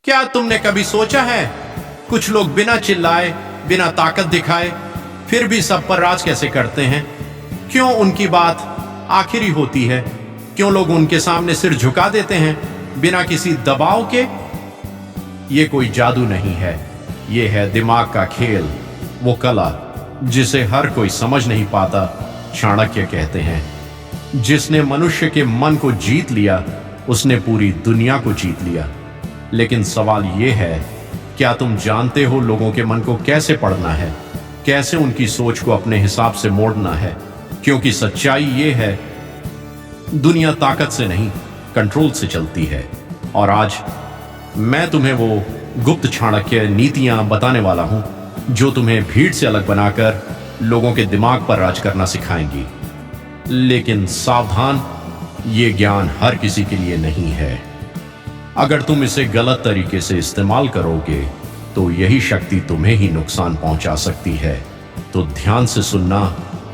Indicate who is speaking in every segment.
Speaker 1: क्या तुमने कभी सोचा है कुछ लोग बिना चिल्लाए, बिना ताकत दिखाए फिर भी सब पर राज कैसे करते हैं? क्यों उनकी बात आखिरी होती है? क्यों लोग उनके सामने सिर झुका देते हैं बिना किसी दबाव के? ये कोई जादू नहीं है, ये है दिमाग का खेल, वो कला जिसे हर कोई समझ नहीं पाता। चाणक्य कहते हैं, जिसने मनुष्य के मन को जीत लिया उसने पूरी दुनिया को जीत लिया। लेकिन सवाल यह है, क्या तुम जानते हो लोगों के मन को कैसे पढ़ना है, कैसे उनकी सोच को अपने हिसाब से मोड़ना है? क्योंकि सच्चाई यह है, दुनिया ताकत से नहीं कंट्रोल से चलती है। और आज मैं तुम्हें वो गुप्त चाणक्य नीतियां बताने वाला हूं जो तुम्हें भीड़ से अलग बनाकर लोगों के दिमाग पर राज करना सिखाएंगी। लेकिन सावधान, ये ज्ञान हर किसी के लिए नहीं है। अगर तुम इसे गलत तरीके से इस्तेमाल करोगे तो यही शक्ति तुम्हें ही नुकसान पहुंचा सकती है। तो ध्यान से सुनना,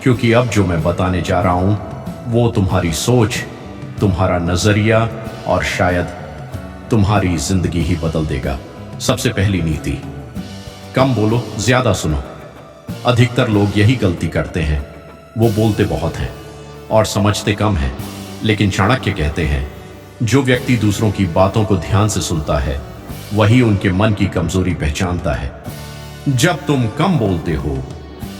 Speaker 1: क्योंकि अब जो मैं बताने जा रहा हूं वो तुम्हारी सोच, तुम्हारा नजरिया और शायद तुम्हारी जिंदगी ही बदल देगा। सबसे पहली नीति, कम बोलो, ज्यादा सुनो। अधिकतर लोग यही गलती करते हैं, वो बोलते बहुत हैं और समझते कम हैं। लेकिन चाणक्य कहते हैं, जो व्यक्ति दूसरों की बातों को ध्यान से सुनता है वही उनके मन की कमजोरी पहचानता है। जब तुम कम बोलते हो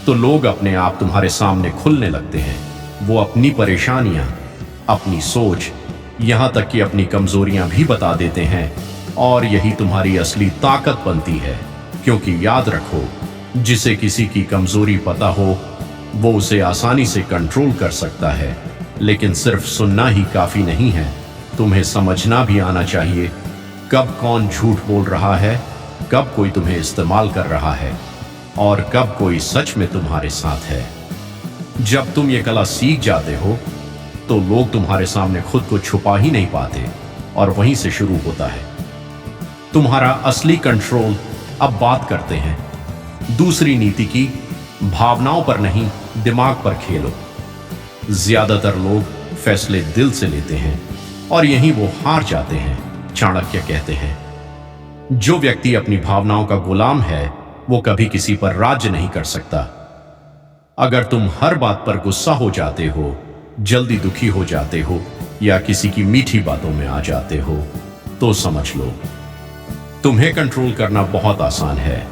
Speaker 1: तो लोग अपने आप तुम्हारे सामने खुलने लगते हैं। वो अपनी परेशानियां, अपनी सोच, यहां तक कि अपनी कमजोरियां भी बता देते हैं, और यही तुम्हारी असली ताकत बनती है। क्योंकि याद रखो, जिसे किसी की कमजोरी पता हो वो उसे आसानी से कंट्रोल कर सकता है। लेकिन सिर्फ सुनना ही काफी नहीं है, तुम्हें समझना भी आना चाहिए कब कौन झूठ बोल रहा है, कब कोई तुम्हें इस्तेमाल कर रहा है और कब कोई सच में तुम्हारे साथ है। जब तुम ये कला सीख जाते हो तो लोग तुम्हारे सामने खुद को छुपा ही नहीं पाते, और वहीं से शुरू होता है तुम्हारा असली कंट्रोल। अब बात करते हैं दूसरी नीति की, भावनाओं पर नहीं दिमाग पर खेलो। ज्यादातर लोग फैसले दिल से लेते हैं और यहीं वो हार जाते हैं। चाणक्य कहते हैं, जो व्यक्ति अपनी भावनाओं का गुलाम है वो कभी किसी पर राज्य नहीं कर सकता। अगर तुम हर बात पर गुस्सा हो जाते हो, जल्दी दुखी हो जाते हो या किसी की मीठी बातों में आ जाते हो तो समझ लो, तुम्हें कंट्रोल करना बहुत आसान है।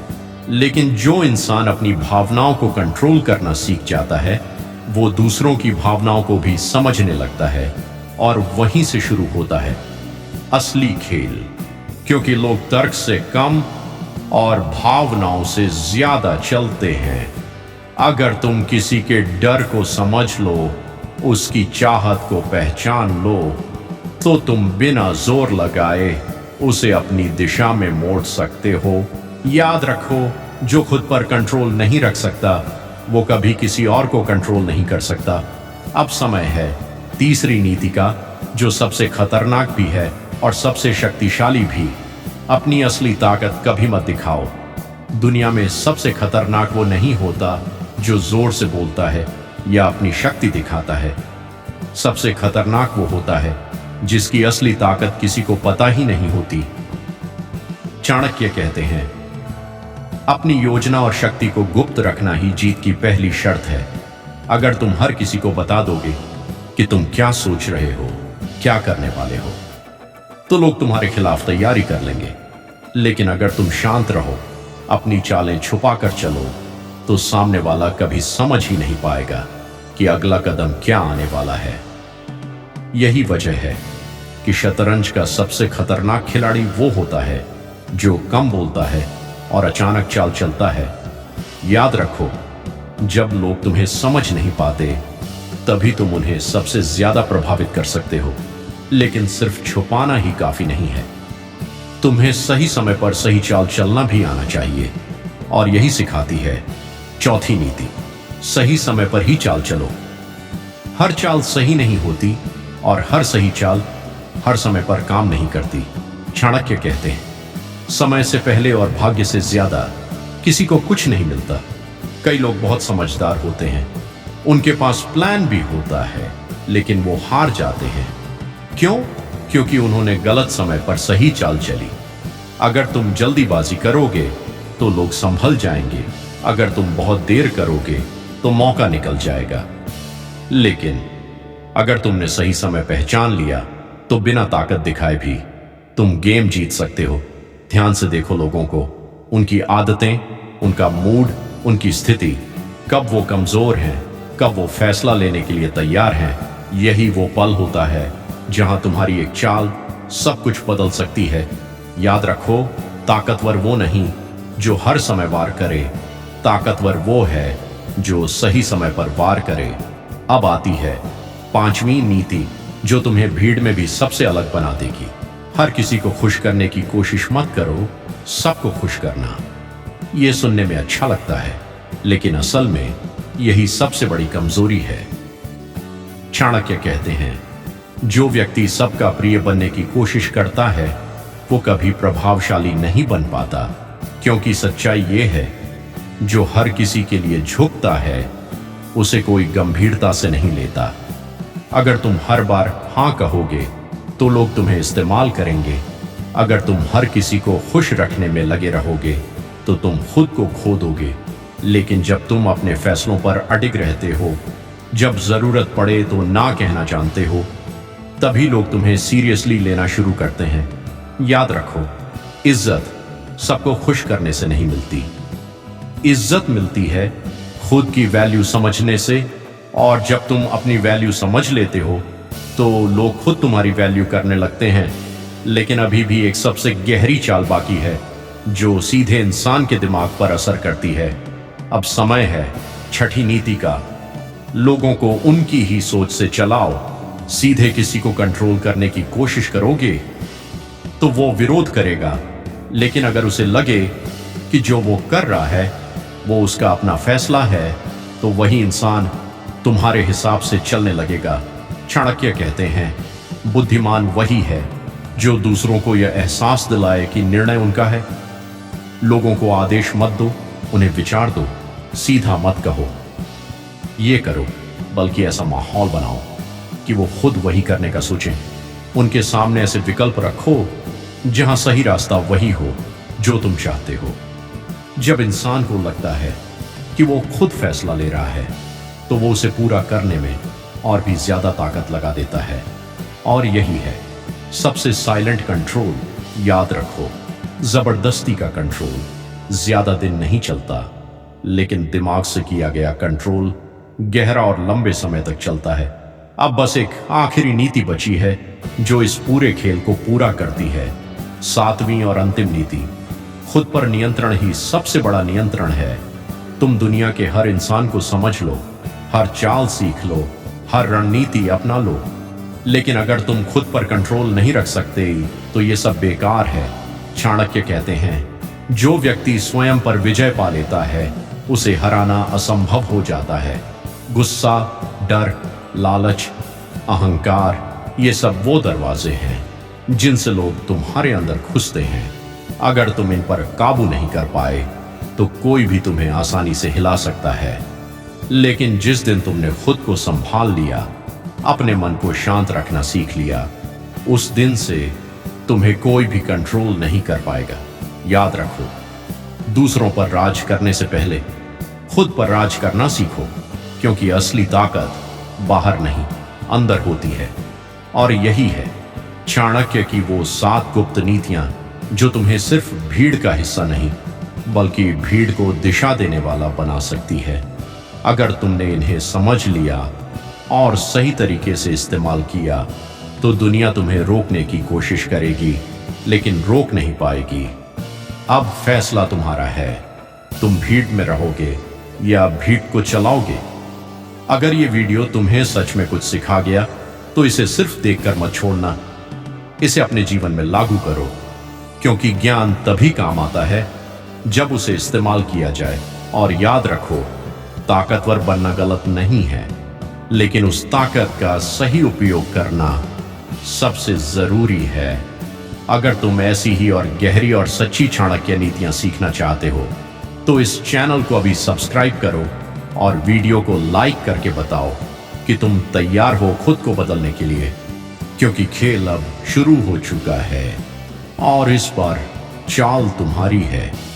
Speaker 1: लेकिन जो इंसान अपनी भावनाओं को कंट्रोल करना सीख जाता है वो दूसरों की भावनाओं को भी समझने लगता है, और वहीं से शुरू होता है असली खेल। क्योंकि लोग तर्क से कम और भावनाओं से ज्यादा चलते हैं। अगर तुम किसी के डर को समझ लो, उसकी चाहत को पहचान लो, तो तुम बिना जोर लगाए उसे अपनी दिशा में मोड़ सकते हो। याद रखो, जो खुद पर कंट्रोल नहीं रख सकता वो कभी किसी और को कंट्रोल नहीं कर सकता। अब समय है तीसरी नीति का, जो सबसे खतरनाक भी है और सबसे शक्तिशाली भी। अपनी असली ताकत कभी मत दिखाओ। दुनिया में सबसे खतरनाक वो नहीं होता जो जोर से बोलता है या अपनी शक्ति दिखाता है। सबसे खतरनाक वो होता है जिसकी असली ताकत किसी को पता ही नहीं होती। चाणक्य कहते हैं, अपनी योजना और शक्ति को गुप्त रखना ही जीत की पहली शर्त है। अगर तुम हर किसी को बता दोगे कि तुम क्या सोच रहे हो, क्या करने वाले हो, तो लोग तुम्हारे खिलाफ तैयारी कर लेंगे। लेकिन अगर तुम शांत रहो, अपनी चालें छुपा कर चलो, तो सामने वाला कभी समझ ही नहीं पाएगा कि अगला कदम क्या आने वाला है। यही वजह है कि शतरंज का सबसे खतरनाक खिलाड़ी वो होता है जो कम बोलता है और अचानक चाल चलता है। याद रखो, जब लोग तुम्हें समझ नहीं पाते तभी तुम उन्हें सबसे ज्यादा प्रभावित कर सकते हो। लेकिन सिर्फ छुपाना ही काफी नहीं है, तुम्हें सही समय पर सही चाल चलना भी आना चाहिए। और यही सिखाती है चौथी नीति, सही समय पर ही चाल चलो। हर चाल सही नहीं होती और हर सही चाल हर समय पर काम नहीं करती। चाणक्य कहते हैं, समय से पहले और भाग्य से ज्यादा किसी को कुछ नहीं मिलता। कई लोग बहुत समझदार होते हैं, उनके पास प्लान भी होता है, लेकिन वो हार जाते हैं। क्यों? क्योंकि उन्होंने गलत समय पर सही चाल चली। अगर तुम जल्दीबाजी करोगे तो लोग संभल जाएंगे, अगर तुम बहुत देर करोगे तो मौका निकल जाएगा। लेकिन अगर तुमने सही समय पहचान लिया तो बिना ताकत दिखाए भी तुम गेम जीत सकते हो। ध्यान से देखो लोगों को, उनकी आदतें, उनका मूड, उनकी स्थिति, कब वो कमजोर हैं, कब वो फैसला लेने के लिए तैयार हैं। यही वो पल होता है जहां तुम्हारी एक चाल सब कुछ बदल सकती है। याद रखो, ताकतवर वो नहीं जो हर समय वार करे, ताकतवर वो है जो सही समय पर वार करे। अब आती है पांचवी नीति, जो तुम्हें भीड़ में भी सबसे अलग बना देगी। हर किसी को खुश करने की कोशिश मत करो, सबको खुश करना। यह सुनने में अच्छा लगता है, लेकिन असल में यही सबसे बड़ी कमजोरी है। चाणक्य कहते हैं, जो व्यक्ति सबका प्रिय बनने की कोशिश करता है वो कभी प्रभावशाली नहीं बन पाता, क्योंकि सच्चाई ये है, जो हर किसी के लिए झुकता है उसे कोई गंभीरता से नहीं लेता। अगर तुम हर बार हां कहोगे तो लोग तुम्हें इस्तेमाल करेंगे। अगर तुम हर किसी को खुश रखने में लगे रहोगे तो तुम खुद को खो दोगे। लेकिन जब तुम अपने फैसलों पर अडिग रहते हो, जब जरूरत पड़े तो ना कहना जानते हो, तभी लोग तुम्हें सीरियसली लेना शुरू करते हैं। याद रखो, इज्जत सबको खुश करने से नहीं मिलती। इज्जत मिलती है खुद की वैल्यू समझने से, और जब तुम अपनी वैल्यू समझ लेते हो तो लोग खुद तुम्हारी वैल्यू करने लगते हैं। लेकिन अभी भी एक सबसे गहरी चाल बाकी है जो सीधे इंसान के दिमाग पर असर करती है। अब समय है छठी नीति का। लोगों को उनकी ही सोच से चलाओ। सीधे किसी को कंट्रोल करने की कोशिश करोगे तो वो विरोध करेगा, लेकिन अगर उसे लगे कि जो वो कर रहा है वो उसका अपना फैसला है, तो वही इंसान तुम्हारे हिसाब से चलने लगेगा। चाणक्य कहते हैं, बुद्धिमान वही है जो दूसरों को यह एहसास दिलाए कि निर्णय उनका है। लोगों को आदेश मत दो, उन्हें विचार दो। सीधा मत कहो ये करो, बल्कि ऐसा माहौल बनाओ कि वो खुद वही करने का सोचें। उनके सामने ऐसे विकल्प रखो जहां सही रास्ता वही हो जो तुम चाहते हो। जब इंसान को लगता है कि वो खुद फैसला ले रहा है तो वो उसे पूरा करने में और भी ज्यादा ताकत लगा देता है। और यही है सबसे साइलेंट कंट्रोल। याद रखो, जबरदस्ती का कंट्रोल ज्यादा दिन नहीं चलता, लेकिन दिमाग से किया गया कंट्रोल गहरा और लंबे समय तक चलता है। अब बस एक आखिरी नीति बची है जो इस पूरे खेल को पूरा करती है। सातवीं और अंतिम नीति, खुद पर नियंत्रण ही सबसे बड़ा नियंत्रण है। तुम दुनिया के हर इंसान को समझ लो, हर चाल सीख लो, हर रणनीति अपना लो, लेकिन अगर तुम खुद पर कंट्रोल नहीं रख सकते तो ये सब बेकार है। चाणक्य कहते हैं, जो व्यक्ति स्वयं पर विजय पा लेता है उसे हराना असंभव हो जाता है। गुस्सा, डर, लालच, अहंकार, ये सब वो दरवाजे हैं जिनसे लोग तुम्हारे अंदर घुसते हैं। अगर तुम इन पर काबू नहीं कर पाए तो कोई भी तुम्हें आसानी से हिला सकता है। लेकिन जिस दिन तुमने खुद को संभाल लिया, अपने मन को शांत रखना सीख लिया, उस दिन से तुम्हें कोई भी कंट्रोल नहीं कर पाएगा। याद रखो, दूसरों पर राज करने से पहले खुद पर राज करना सीखो, क्योंकि असली ताकत बाहर नहीं अंदर होती है। और यही है चाणक्य की वो 7 गुप्त नीतियां जो तुम्हें सिर्फ भीड़ का हिस्सा नहीं बल्कि भीड़ को दिशा देने वाला बना सकती है। अगर तुमने इन्हें समझ लिया और सही तरीके से इस्तेमाल किया तो दुनिया तुम्हें रोकने की कोशिश करेगी, लेकिन रोक नहीं पाएगी। अब फैसला तुम्हारा है, तुम भीड़ में रहोगे या भीड़ को चलाओगे। अगर ये वीडियो तुम्हें सच में कुछ सिखा गया तो इसे सिर्फ देखकर मत छोड़ना, इसे अपने जीवन में लागू करो, क्योंकि ज्ञान तभी काम आता है जब उसे इस्तेमाल किया जाए। और याद रखो, ताकतवर बनना गलत नहीं है, लेकिन उस ताकत का सही उपयोग करना सबसे जरूरी है। अगर तुम ऐसी ही और गहरी और सच्ची चाणक्य नीतियां सीखना चाहते हो तो इस चैनल को अभी सब्सक्राइब करो और वीडियो को लाइक करके बताओ कि तुम तैयार हो खुद को बदलने के लिए, क्योंकि खेल अब शुरू हो चुका है और इस बार चाल तुम्हारी है।